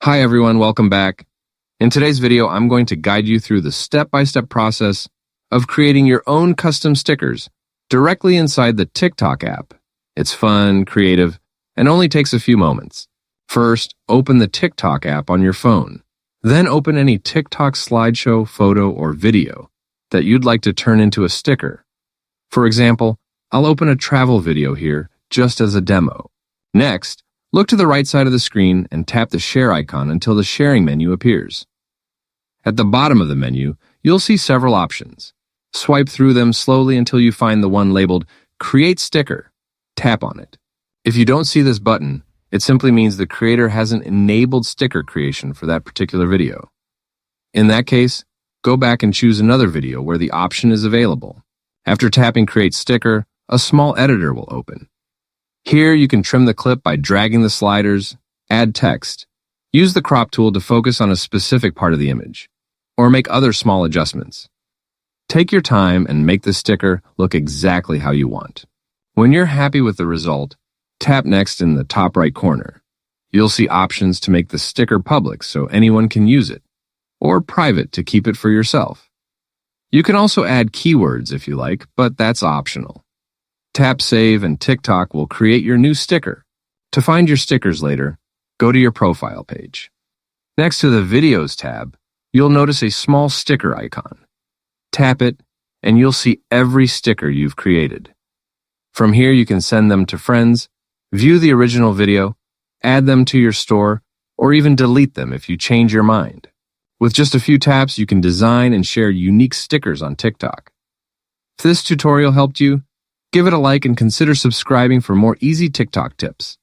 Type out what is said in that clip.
Hi everyone, welcome back. In today's video, I'm going to guide you through the step-by-step process of creating your own custom stickers directly inside the TikTok app. It's fun, creative, and only takes a few moments. First, open the TikTok app on your phone. Then open any TikTok slideshow, photo, or video that you'd like to turn into a sticker. For example, I'll open a travel video here just as a demo. Next, look to the right side of the screen and tap the share icon until the sharing menu appears. At the bottom of the menu, you'll see several options. Swipe through them slowly until you find the one labeled Create Sticker. Tap on it. If you don't see this button, it simply means the creator hasn't enabled sticker creation for that particular video. In that case, go back and choose another video where the option is available. After tapping Create Sticker, a small editor will open. Here you can trim the clip by dragging the sliders, add text, use the crop tool to focus on a specific part of the image, or make other small adjustments. Take your time and make the sticker look exactly how you want. When you're happy with the result, tap Next in the top right corner. You'll see options to make the sticker public so anyone can use it, or private to keep it for yourself. You can also add keywords if you like, but that's optional. Tap Save and TikTok will create your new sticker. To find your stickers later, go to your profile page. Next to the Videos tab, you'll notice a small sticker icon. Tap it, and you'll see every sticker you've created. From here, you can send them to friends, view the original video, add them to your store, or even delete them if you change your mind. With just a few taps, you can design and share unique stickers on TikTok. If this tutorial helped you, give it a like and consider subscribing for more easy TikTok tips.